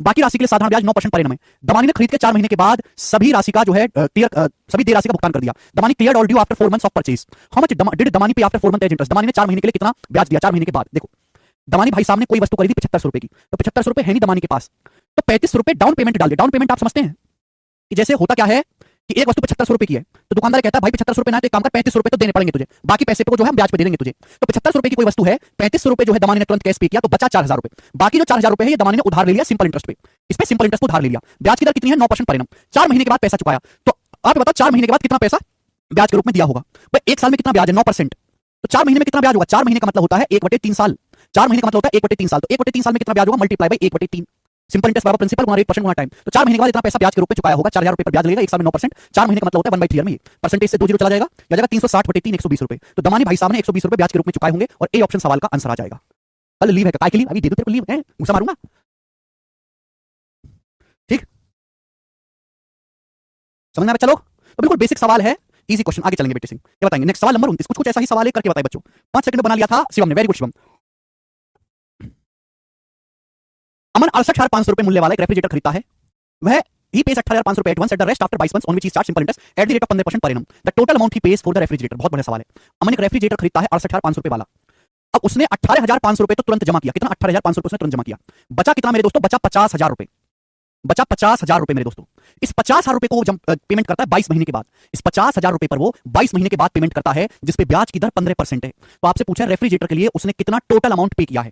बाकी राशि के लिए साधारण ब्याज 9% पर एनम है। दमानी ने खरीद के 4 महीने के बाद सभी राशि का जो है सभी देय राशि का भुगतान कर दिया। Damani cleared all due after 4 months of purchase. How much did Damani pay after 4 month as interest? Damani ने 4 महीने के लिए कितना ब्याज दिया 4 महीने के बाद? देखो, दमानी भाई साहब ने कोई वस्तु खरीदी 7500 रुपए की, तो 7500 रुपए है नहीं दमानी के पास, तो 35 रुपए डाउन पेमेंट डाल दे। डाउन पेमेंट आप समझते हैं कि जैसे होता क्या है कि एक वस्तु 7500 रुपए की है, तो दुकानदार कहता है भाई 7500 रुपए ना, तो एक काम कर 35 रुपए तो देने पड़ेंगे तुझे, बाकी पैसे को जो है ब्याज पे दे देंगे तुझे। तो 7500 रुपए की कोई वस्तु है, 3500 रुपए जो है दमानी ने तुरंत कैश पे किया, तो बचा 4000 रुपए। बाकी जो 4000 रुपए है ये दमानी ने उधार ले लिया सिंपल इंटरेस्ट पे, इस पे सिंपल इंटरेस्ट उधार ले लिया। ब्याज की दर कितनी है? 9% पर एनम। 4 महीने के बाद पैसा चुकाया, तो आप बताओ 4 महीने के बाद कितना पैसा ब्याज के रूप में दिया होगा? भाई 1 साल में कितना ब्याज है? 9%। तो 4 महीने में कितना ब्याज होगा? 4 महीने का मतलब होता है 1/3 साल। 4 महीने का मतलब होता है 1/3 साल, तो 1/3 साल में कितना ब्याज होगा? Multiply by 1/3। सिंपल इंटरेस्ट बराबर प्रिंसिपल गुणा 8% गुणा टाइम। तो 4 महीने के बाद इतना पैसा ब्याज के रूप में चुकाया होगा। 4000 रुपए पर ब्याज लगेगा, 1 साल में 9%। 4 महीने का मतलब होता है 1/3 ईयर में, परसेंटेज से 2 जीरो चला जाएगा, या जाएगा 360/3 120 रुपए। तो दमानी भाई साहब ने 120 रुपए ब्याज के रूप में चुकाए होंगे, और ए ऑप्शन सवाल का आंसर आ जाएगा। कल लीव है, काय की लीव? अभी दे दो तेरे को लीव है, गुस्सा मारूंगा। ठीक, समझ में आ रहा? चलो, तो बिल्कुल बेसिक सवाल है, इजी क्वेश्चन। आगे चलेंगे बेटे सिंह, ये बताएंगे। नेक्स्ट सवाल नंबर 29, कुछ ऐसा ही सवाल है, करके बताए बच्चों। 5 सेकंड में बना लिया था शिवम ने, वेरी गुड शिवम। अमन 68,500 रुपए मूल्य वाला एक रेफ्रिजरेटर खरीदता है। वह he pays 18,500 रुपए at once at the rest after 22 months on which he charge simple interest at the rate of 15% per annum. The total amount he pays for the refrigerator. बहुत बढ़िया सवाल है। अमन एक रेफ्रिजरेटर खरीदता है 68,500 रुपए वाला। अब उसने 18,500 रुपए तो तुरंत जमा किया। कितना? 18,500 रुपए उसने तुरंत जमा किया। बचा कितना मेरे दोस्तों? बचा 50,000 रुपए। बचा 50,000 रुपए मेरे दोस्तों। इस 50,000 रुपए को वो पेमेंट करता है 22 महीने के बाद। इस 50,000 रुपए पर वो 22 महीने के बाद पेमेंट करता है, जिसपे ब्याज की दर 15% है। तो आपसे पूछा रेफ्रिजरेटर के लिए उसने कितना टोटल अमाउंट पे किया है?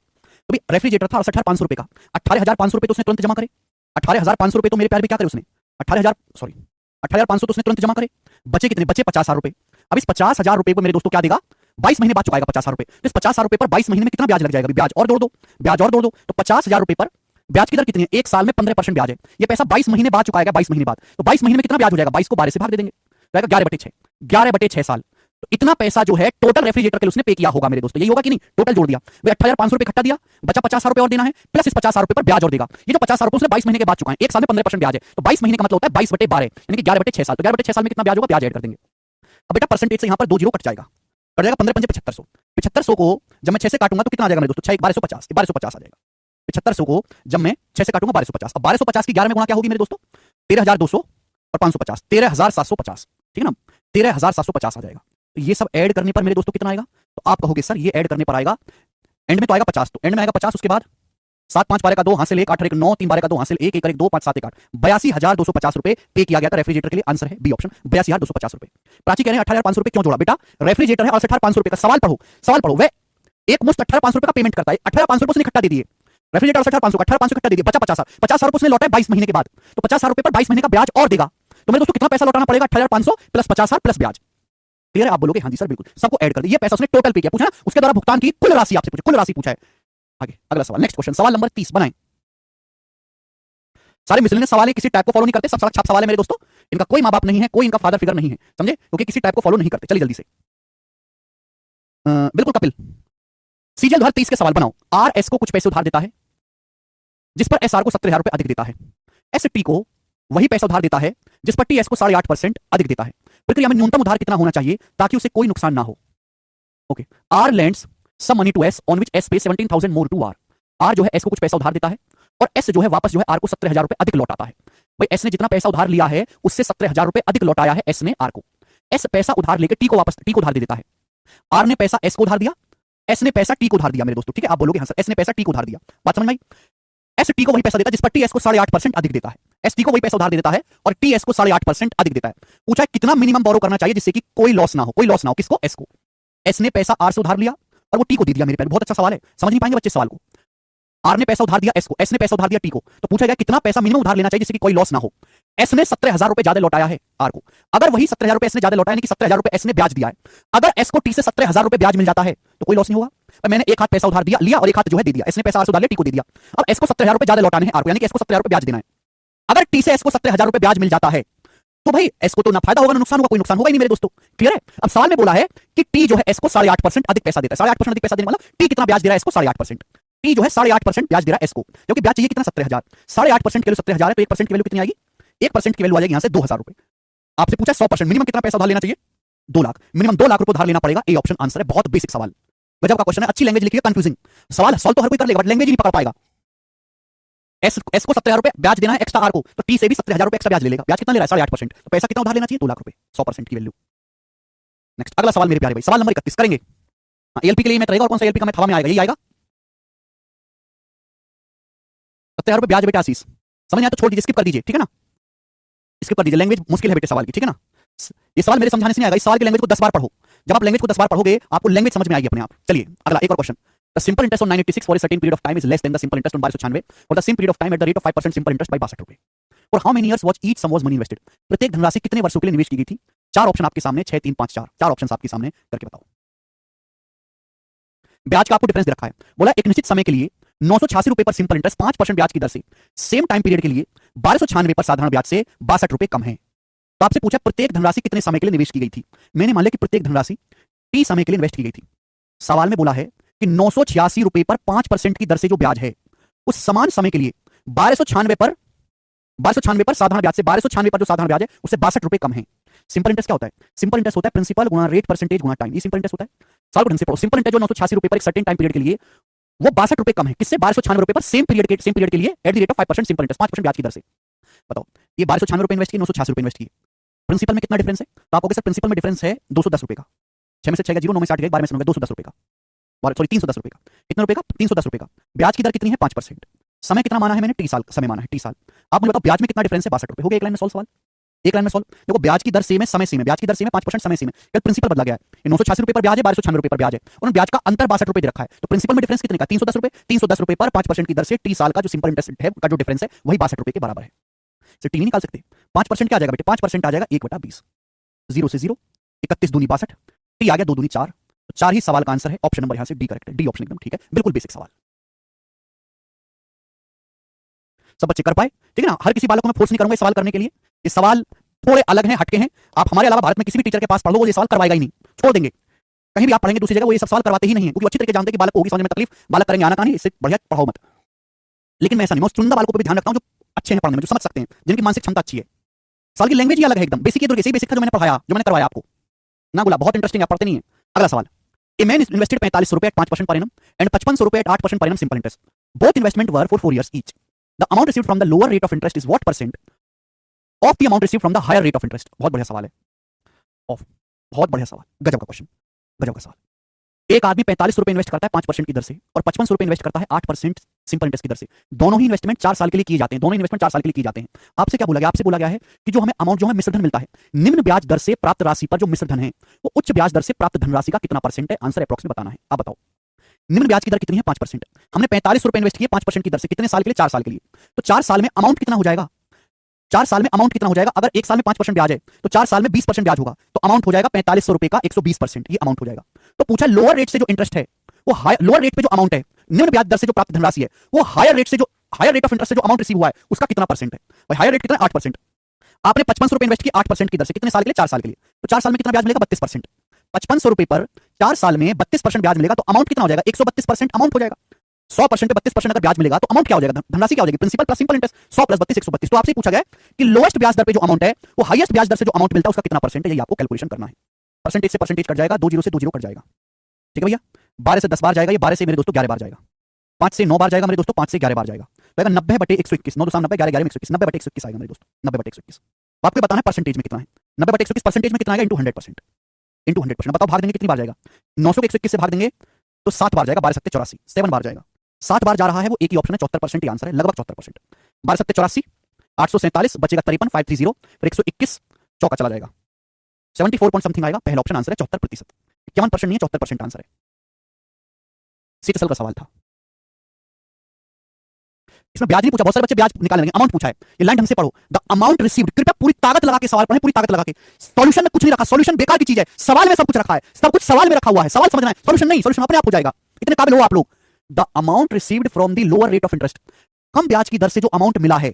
तो भाई रेफ्रिजरेटर था 68,500 रुपए का, 18,500 रुपए तो उसने तुरंत जमा करे। 18,500 रुपए तो मेरे प्यार में क्या करे उसने? 18,500 तो उसने तुरंत जमा करे। बचे कितने? बचे 50,000 रुपए। अब इस 50,000 रुपए को मेरे दोस्तों क्या देगा? 22 महीने बाद चुकाएगा 50,000 रुपए। तो इस 50,000 रुपए पर 22 महीने में कितना ब्याज लग जाएगा? ब्याज और जोड़ दो, ब्याज और जोड़ दो। तो 50,000 रुपए पर ब्याज की दर कितनी है? 1 साल में 15% ब्याज है। ये पैसा 22 महीने बाद चुकाएगा, 22 महीने बाद। तो 22 महीने में कितना ब्याज हो जाएगा? 22 को 12 से भाग दे देंगे, जाएगा 11/6, 11/6 साल। तो इतना पैसा जो है टोटल रेफ्रिजरेटर के लिए उसने पे किया होगा मेरे दोस्तों। यही होगा कि नहीं? टोटल जोड़ दिया, वे 18,500 रुपए इकट्ठा दिया, बचा 50,000 रुपए और देना है, प्लस इस 50,000 रुपए पर ब्याज और देगा। ये जो 50,000 रुपए उसने 22 महीने के बाद चुकाए, 1 साल में 15% ब्याज है, तो 22 महीने का मतलब होता है 22/12, यानी कि 11/6 साल। तो 11/6 साल में कितना ब्याज होगा? ब्याज ऐड कर देंगे। अब बेटा परसेंटेज से यहाँ पर 2 जीरो कट जाएगा, कट जाएगा 15 पंजे 7500। 7500 को जब मैं 6 से काटूंगा तो कितना आ जाएगा मेरे दोस्तों? 6 1250, 1250 आ जाएगा। 7500 को जब मैं 6 से काटूंगा 1250। अब 1250 की 11 में गुणा क्या होगी मेरे दोस्तों? 13,200 और 550, 13,750। ठीक है ना? 13,750 आ जाएगा। तो ये सब ऐड करने पर मेरे दोस्तों कितना आएगा? तो आप कहोगे सर ये ऐड करने पर आएगा, एंड में तो आएगा 50, तो एंड में आएगा 50। उसके बाद 7 5 12 का 2 हासिल 1 8 1 9 3 12 का 2 हासिल 1 1 1 2 5 7 1 8, 82,250 रुपए पे किया गया था रेफ्रिजरेटर के लिए। आंसर है बी ऑप्शन, 82,250 रुपए। प्राची कह रहे हैं 18,500 रुपए क्यों जोड़ा? बेटा रेफ्रिजरेटर है 68,500 रुपए का। सवाल पढ़ो, सवाल पढ़ो। वह एक मुश्त 18,500 रुपए का पेमेंट करता है, 18,500 रुपए उसने इकट्ठा दे दिए। रेफ्रिजरेटर 68,500 का 18,500 इकट्ठा दे दिए, बचा 50,000। 50,000 रुपए उसने लौटाए 22 महीने के बाद, तो 50,000 रुपए पर 22 महीने का ब्याज और देगा। तो मेरे दोस्तों कितना पैसा लौटाना पड़ेगा? 18,500 प्लस 50,000 प्लस ब्याज। क्लियर है? आप बोलोगे हाँ जी सर बिल्कुल, सबको ऐड कर दिया। ये पैसा उसने टोटल पे किया, पूछा ना उसके द्वारा भुगतान की कुल राशि आपसे पूछा, कुल राशि पूछा है। आगे अगला सवाल, नेक्स्ट क्वेश्चन, सवाल नंबर 30 बनाएं। सारे मिसलेनियस सवाल है, किसी टाइप को फॉलो नहीं करते, सब सड़क छाप सवाल है मेरे दोस्तों। इनका कोई माँ बाप नहीं है, कोई इनका फादर फिगर नहीं है, समझे? क्योंकि किसी टाइप को फॉलो नहीं करते। चलिए जल्दी से, बिल्कुल कपिल। सीजीएल 30 के सवाल बनाओ। आर एस को कुछ पैसे उधार देता है, जिस पर एस आर को 17,000 रुपए अधिक देता है। एस टी को वही पैसा उधार देता है जिस पर टी एस को 8.5% अधिक देता है। प्रक्रिया में न्यूनतम उधार कितना होना चाहिए ताकि उसे कोई नुकसान ना हो? Okay, R lends some money to S on which S pay 17,000 more to are. Are जो है एस को कुछ पैसा उधार देता है, और एस जो है वापस जो है आर को 17,000 रुपए अधिक लौटाता है। भाई एस ने जितना पैसा उधार लिया है उससे 17,000 रुपए अधिक लौटाया है एस ने आर को। एस पैसा उधार लेकर टी को वापस टी को उधार दे देता है। आर ने पैसा एस को उधार दिया, एस ने पैसा टी को उधार दिया मेरे दोस्तों। ठीक है, आप बोलोगे हाँ सर एस ने पैसा टी को उधार दिया, बात समझ में आई? एस टी को वही पैसा देता है जिस पर टी एस को 8.5% अधिक देता है। एस टी को वही पैसा उधार दे देता है और टी एस को 8.5% अधिक देता है। पूछा है कितना मिनिमम बोरो करना चाहिए जिससे कि कोई लॉस ना हो, कोई लॉस ना हो। किसको? एस को। एस ने पैसा आर से उधार लिया और वो टी को दे दिया मेरे प्यारे। बहुत अच्छा सवाल है, समझ नहीं पाएंगे बच्चे सवाल को। आर ने पैसा उधार दिया एस को, एस ने पैसा उधार दिया टी को, तो पूछा गया कितना पैसा मिनिमम उधार लेना चाहिए जिससे कि कोई लॉस ना हो। एस ने 17,000 रुपए ज्यादा लौटाया है आर को। अगर वही 17,000 रुपए एस ने ज्यादा लौटाया, यानी कि 17,000 रुपए एस ने ब्याज दिया है, अगर एस को टी से 17,000 रुपए ब्याज मिल जाता है तो कोई लॉस नहीं होगा। मैंने एक हाथ पैसा उधार दिया लिया और एक हाथ जो है दे दिया। एस ने पैसा आर से उधार लिया, टी को दे दिया। अब एस को 17,000 रुपए ज्यादा लौटाने हैं आर को, यानी कि एस को 17,000 रुपए ब्याज देना है। अगर टी से एस को 17,000 रुपए ब्याज मिल जाता है तो भाई एस को तो ना फायदा होगा ना नुकसान होगा, कोई नुकसान होगा ही नहीं मेरे दोस्तों। क्लियर है? अब सवाल में बोला है कि टी जो है एस को 8.5% अधिक पैसा देता है। 8.5% अधिक पैसा देने मतलब टी कितना ब्याज दे रहा है एस को? 8.5%। टी जो है 8.5% ब्याज दे रहा है एस को, क्योंकि ब्याज चाहिए कितना? 17,000। 8.5% की वैल्यू 17,000 है, तो 1% की वैल्यू कितनी आएगी? 1% की वैल्यू आ जाएगी यहां से 2,000 रुपए। आपसे पूछा 100% मिनिमम कितना पैसा उधार लेना चाहिए? 2 लाख। मिनिमम 2 लाख रुपए उधार लेना पड़ेगा। ए ऑप्शन आंसर है। बहुत बेसिक सवाल, गजब का क्वेश्चन है। अच्छी लैंग्वेज लिखिए, कंफ्यूजिंग सवाल सॉल्व तो हर कोई कर लेगा बट लैंग्वेज ही नहीं पकड़ पाएगा। एस को 70,000 रुपए ब्याज देना है एक्स्ट्रा आर को, तो टी से भी 70,000 रुपए एक्स्ट्रा ब्याज ले लेगा। ब्याज कितना ले रहा है? 8.5%। तो पैसा कितना उधार लेना चाहिए? 2 लाख रुपए, 100% की वैल्यू। नेक्स्ट अगला सवाल मेरे प्यारे भाई, सवाल नंबर 31 करेंगे। एलपी के लिए मैथ रहेगा, और कौन सा एलपी का मैथ हवा में आएगा? यही आएगा। 70,000 रुपए ब्याज बेटा आशीष, समझ नहीं आया तो छोड़ दीजिए, स्किप कर दीजिए, ठीक है ना, स्किप कर दीजिए। लैंग्वेज मुश्किल है बेटे सवाल की, ठीक है ना। ये सवाल मेरे समझाने से नहीं आएगा, इस सवाल की लैंग्वेज को 10 बार पढ़ो। जब आप लैंग्वेज को 10 बार पढ़ोगे आपको लैंग्वेज समझ में आएगी अपने आप। चलिए अगला एक और question. The simple interest on 986 for a certain period of time is less than the simple interest on 1296 for the same period of time at the rate of 5% simple interest by 62 रुपए। For how many years was each sum was money invested? प्रत्येक धनराशि कितने वर्षों के लिए निवेश की गई थी? चार ऑप्शन आपके सामने, 6 3 5 4, चार ऑप्शन आपके सामने, करके बताओ। ब्याज का आपको डिफरेंस दे रखा है, बोला एक निश्चित समय के लिए 986 रुपए पर सिंपल इंटरेस्ट 5% ब्याज की दर से सेम टाइम पीरियड के लिए 1296 पर साधारण ब्याज से 62 रुपए कम है। तो आपसे पूछा प्रत्येक धनराशि कितने समय के लिए निवेश की गई थी। मैंने मान लिया कि प्रत्येक धनराशि टी समय के लिए इन्वेस्ट की गई थी। सवाल में बोला है कि 986 रुपए पर 5% की दर से जो ब्याज है उस समान समय के लिए 1296 पर साधारण ब्याज से 1296 पर जो साधारण ब्याज है उससे 62 रुपए कम है। सिंपल इंटरेस्ट क्या होता है? सिंपल इंटरेस्ट होता है प्रिंसिपल गुणा रेट परसेंटेज गुणा टाइम, ये सिंपल इंटरेस्ट होता है। सवाल को ढंग से पढ़ो। सिंपल इंटरेस्ट जो 986 रुपए पर एक सर्टेन टाइम पीरियड के लिए वो 62 रुपए कम है, किससे? 1296 रुपए पर सेम पीरियड के लिए eight the rate of 5% simple interest, 5% ब्याज की दर से। बताओ ये 1296 रुपए इन्वेस्ट किए, 986 रुपए इन्वेस्ट किए, प्रिंसिपल में कितना डिफरेंस है? तो आपको सर प्रिंसिपल में डिफरेंस है 210 रुपए का। 6 में से 6 गया 0, 9 में 60 गया, 12 में से 9 गया, 210 रुपए का, सॉरी 310 रुपए का। कितने रुपए का? 310 रुपए का। ब्याज की दर कितनी है? 5%। समय कितना माना है मैंने? टी साल समय माना है, टी साल। आप मुझे बताओ ब्याज में कितना डिफरेंस है? 62 रुपए। हो गया एक लाइन में सॉल्व सवाल, एक लाइन में सॉल्व। देखो ब्याज की दर सेम है, समय सेम है, ब्याज की दर सेम है, 5% समय सेम है, कल प्रिंसिपल बदला गया है। 986 रुपए पर ब्याज है, 1296 रुपए पर ब्याज है, और ब्याज का अंतर 62 रुपए दे रखा है। तो प्रिंसिपल में डिफरेंस कितने का? 310 रुपए। 310 रुपए पर 5% की दर से टी साल का जो सिंपल इंटरेस्ट है का जो डिफरेंस है वही 62 रुपए के बराबर है। टी नहीं निकाल सकते। 5% क्या आ जाएगा बेटे? 5% आ जाएगा 1/20, 0 से 0, 31 दूनी 62, टी आ गया 2 दूनी 4, 4 ही सवाल का आंसर है। ऑप्शन नंबर यहां से डी करेक्ट है, डी ऑप्शन एकदम ठीक है, बिल्कुल बेसिक सवाल। सब बच्चे कर पाए, ठीक है ना। हर किसी बालक को मैं फोर्स नहीं करूंगा इस सवाल करने के लिए, ये सवाल थोड़े अलग हैं, हटके हैं। आप हमारे अलावा भारत में किसी भी टीचर के पास पढ़ लो, वो ये सवाल करवाएगा ही नहीं, छोड़ देंगे। कहीं भी आप पढ़ेंगे दूसरी जगह वो ये सब सवाल करवाते ही नहीं है, क्योंकि अच्छी तरीके जानते हैं कि बालक को होगी समझ में तकलीफ, बालक करेंगे आना कहानी, इससे बढ़िया पढ़ाओ मत। लेकिन मैं ऐसा नहीं, मैं चुनिंदा बालकों पर भी ध्यान रखता हूं जो अच्छे हैं पढ़ने में, जो समझ सकते हैं, जिनकी मानसिक क्षमता अच्छी है। सवाल की लैंग्वेज ही अलग है एकदम, बेसिक ये बेसिक था जो मैंने पढ़ाया, जो मैंने करवाया आपको ना। बोला बहुत इंटरेस्टिंग, आप पढ़ते नहीं है। अगला सवाल, ए मैन इन्वेस्टेड 45 रुपए एट 5% पर एनम एंड 55 रुपए at 8% per annum simple interest, both investment were for 4 years each. The amount received from the lower rate of interest is what percent of the amount received from the higher rate of interest? बहुत बढ़िया सवाल है, of, बहुत बढ़िया सवाल, गजब का question, गजब का सवाल। एक आदमी 45 रुपए इन्वेस्ट करता है 5% की दर से, और 55 रुपए इन्वेस्ट करता है 8% सिंपल इंटरेस्ट की दर से। दोनों ही इन्वेस्टमेंट 4 साल के लिए किए जाते हैं, दोनों इन्वेस्टमेंट 4 साल के लिए किए जाते हैं। आपसे क्या बोला गया? आपसे बोला गया है कि जो हमें अमाउंट जो है मिश्रधन मिलता है, निम्न ब्याज दर से प्राप्त राशि पर जो मिश्रधन है वो उच्च ब्याज दर से प्राप्त धनराशि का कितना परसेंट है? आंसर अप्रॉक्स में बताना है। आप बताओ निम्न ब्याज की दर कितनी है? 5%। हमने 45 रुपए इन्वेस्ट किए 5% की दर से, कितने साल के लिए? 4 साल के लिए। तो 4 साल में अमाउंट कितना हो जाएगा? 4 साल में अमाउंट कितना हो जाएगा? अगर 1 साल में 5% ब्याज है तो 4 साल में 20% ब्याज होगा, तो अमाउंट हो जाएगा 4500 रुपए का 120%, ये अमाउंट हो जाएगा। तो पूछा लोअर रेट से जो इंटरेस्ट है वो लोअर रेट पे जो अमाउंट है, निम्न ब्याज दर से जो प्राप्त धनराशि है वो हायर रेट ऑफ इंटरेस्ट से जो अमाउंट रिसीव हुआ है उसका कितना परसेंट है? भाई हायर रेट कितना? 8%। आपने 55 रुपए इन्वेस्ट किए 8% की दर से, कितने साल के लिए? 4 साल के लिए। तो 4 साल में कितना ब्याज मिलेगा? 32%। 5500 रुपए पर 4 साल में 32% ब्याज मिलेगा, तो अमाउंट कितना हो जाएगा? 132% अमाउंट हो जाएगा। 100% पे 32% अगर ब्याज मिलेगा तो अमाउंट क्या हो जाएगा? धनराशि क्या हो जाएगी? Principal plus simple interest, 100 plus 32 132। तो आपसे पूछा गया कि लोएस्ट ब्याज दर पे जो अमाउंट है वो हाईएस्ट ब्याज दर से जो अमाउंट मिलता है उसका कितना परसेंट है, यही आपको कैलकुलेशन करना है। परसेंटेज से परसेंटेज कट जाएगा, 2 0 से 2 0 कट जाएगा, ठीक है भैया। 12 से 10 बार जाएगा, ये 12 से मेरे दोस्तों 11 बार जाएगा, 5 से 9 बार जाएगा मेरे दोस्तों, 5 से 11 बार जाएगा, तो 90/121, 9 2 90 11 11 में 121, 90/121 आएगा मेरे दोस्तों, 90/121। आपको बताना है परसेंटेज में कितना है। 90/121 परसेंटेज में कितना आएगा? Into 100%, into 100%। बताओ भाग देंगे कितनी बार जाएगा? 900 को 121 से भाग देंगे तो 7 बार जाएगा, 12 7 84, 7 बार जाएगा। 7 बार जा रहा है वो, एक ही ऑप्शन है, 74% ही आंसर है, लगभग 74%। 12 7 84, 847 बचेगा 53, 530, फिर 121 चौका चला जाएगा, 74 पॉइंट समथिंग आएगा। पहला ऑप्शन आंसर है 74%, 51% नहीं है, 74% आंसर है। सीट का सवाल था, इसमें ब्याज नहीं पूछा, बहुत सारे बच्चे ब्याज निकाल लेंगे, अमाउंट पूछा है। ये लाइन ढंग से पढ़ो, द अमाउंट रिसीव्ड, कृपया पूरी ताकत लगा के सवाल पढ़ें, पूरी ताकत लगा के। सॉल्यूशन में कुछ नहीं रखा, सॉल्यूशन बेकार की चीज है, सवाल में सब कुछ रखा है, सब कुछ सवाल में रखा हुआ है, सवाल समझना है, सॉल्यूशन नहीं, सॉल्यूशन अपने आप हो जाएगा, इतने काबिल हो आप लोग। The amount received from the lower rate of interest, कम ब्याज की दर से जो अमाउंट मिला है,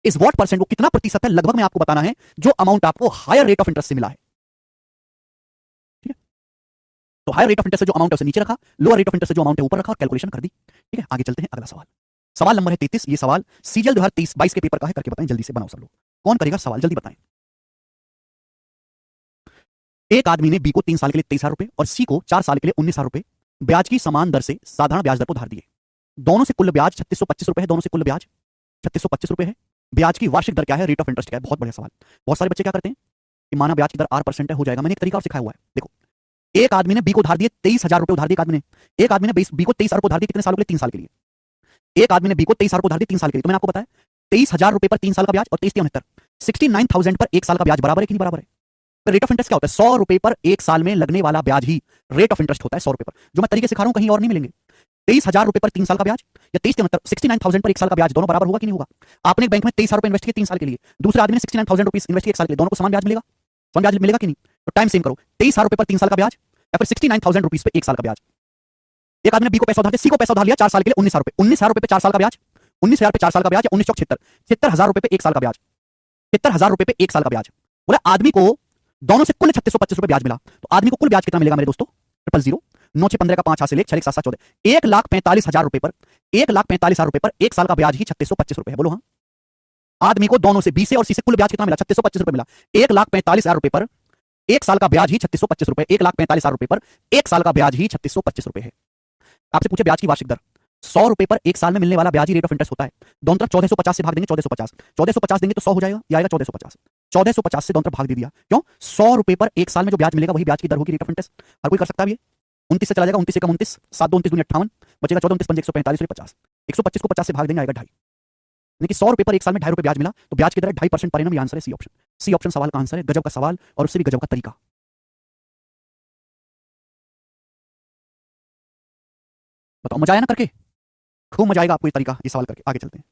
इज व्हाट परसेंट, वो कितना प्रतिशत है, लगभग में आपको बताना है, जो अमाउंट आपको हायर रेट ऑफ इंटरेस्ट से मिला है। ठीक है, तो हायर रेट ऑफ इंटरेस्ट से जो अमाउंट है उसे नीचे रखा, लोअर रेट ऑफ इंटरेस्ट से जो अमाउंट है ऊपर रखा, कैलकुलेशन कर दी। ठीक है, आगे चलते हैं, अगला सवाल, सवाल नंबर है 33। ये सवाल सीजीएल 2023-22 के पेपर का है, करके बताएं जल्दी से, बनाओ सब लोग। कौन करेगा सवाल, जल्दी बताएं। एक आदमी ने बी को 3 साल के लिए 23,000 रुपए और सी को 4 साल के लिए 19,000 रुपए ब्याज की समान दर से साधारण ब्याज दर पर उधार दिए। दोनों से कुल ब्याज 3625 रुपए है, दोनों से कुल ब्याज ₹3625 है। ब्याज की वार्षिक दर क्या है, रेट ऑफ इंटरेस्ट क्या है? बहुत बढ़िया सवाल। बहुत सारे बच्चे क्या करते हैं कि माना ब्याज की दर 8% है, हो जाएगा। मैंने एक तरीका और सिखाया हुआ है, देखो। एक आदमी ने बी को उधार दिए 23,000 रुपए उधार दिए। एक आदमी ने बी को 23,000 रुपए उधार दिए, कितने सालों के लिए? 3 साल के लिए। एक आदमी ने बी को 23,000 रुपए उधार दिए 3 साल के लिए। तो मैंने आपको बताया 23,000 रुपए पर 3 साल का ब्याज और 23,69 69,000 पर 1 साल का ब्याज बराबर है कि नहीं बराबर है? तो रेट ऑफ इंटरेस्ट क्या होता है? 100 रुपए पर 1 साल में लगने वाला ब्याज ही रेट ऑफ इंटरेस्ट होता है। 100 रुपए पर, जो मैं तरीके सिखा रहा हूं कहीं और नहीं मिलेंगे। 23,000 रुपए पर 3 साल का ब्याज या 69,000 पर 1 साल का ब्याज, दोनों बराबर होगा कि नहीं होगा? आपने एक बैंक में 23,000 रुपए इन्वेस्ट किए 3 साल के लिए, दूसरे आदमी ने 69,000 रुपीज इन्वेस्ट किए 1 साल के लिए, दोनों को समान ब्याज मिलेगा? समान ब्याज मिलेगा कि नहीं? तो टाइम सेम करो, 23,000 रुपए पर 3 साल का ब्याज या फिर 69,000 रुपीज पे 1 साल का ब्याज। एक आदमी ने बी को पैसा उधार दिया, सी को पैसा उधार लिया 4 साल के लिए 19,000 रुपए। 19,000 रुपए पे 4 साल का ब्याज, 19,000 पे 4 साल का ब्याज या 19 76 76,000 रुपए पे 1 साल का ब्याज, 76,000 रुपए पे 1 साल का ब्याज। बोला आदमी को दोनों से कुल 3625 रुपए ब्याज मिला। तो आदमी को कुल ब्याज कितना मिलेगा मेरे दोस्तों? 000 9 6 15 का 5 हाथ से ले 6 7 7 14 1,45,000 रुपए पर 1,45,000 रुपए पर 1 साल का ब्याज ही 3625 रुपए है। बोलो हाँ। आदमी को दोनों से बी से और सी से कुल ब्याज कितना मिला? 3625 रुपए मिला। 1,45,000 रुपए पर 1 साल का ब्याज ही 3625 रुपए। 1,45,000 रुपए पर 1 साल का ब्याज ही 3625 रुपए है। आपसे पूछे ब्याज की वार्षिक दर, 100 रुपए पर 1 साल में मिलने वाला ब्याज ही रेट ऑफ इंटरेस्ट होता है। दोनों तरफ 1450 से भाग देंगे, 1450 1450 देंगे तो 100 हो जाएगा, ये आएगा 1450। 1450 से दोनों तरफ भाग दे दिया, क्यों? 100 रुपए पर 1 साल में जो ब्याज मिलेगा वही ब्याज की दर होगी, रेट ऑफ इंटरेस्ट। हर कोई कर सकता है ये। 29 से चला जाएगा, 29 से कम 29, 7 2 29 दूनी 58, बचेगा 14 29 5 145 50। 125 को 50 से भाग देंगे, आएगा 2.5। यानी कि 100 रुपए पर 1 साल में 2.5 रुपए ब्याज मिला, तो ब्याज की दर है 2.5% पर एनम। ये आंसर है सी ऑप्शन। सी ऑप्शन सवाल का आंसर है। गजब का सवाल और उससे भी गजब का तरीका। बताओ मजा आया ना करके? खूब मजा आएगा आपको ये तरीका, ये सवाल करके। आगे चलते हैं।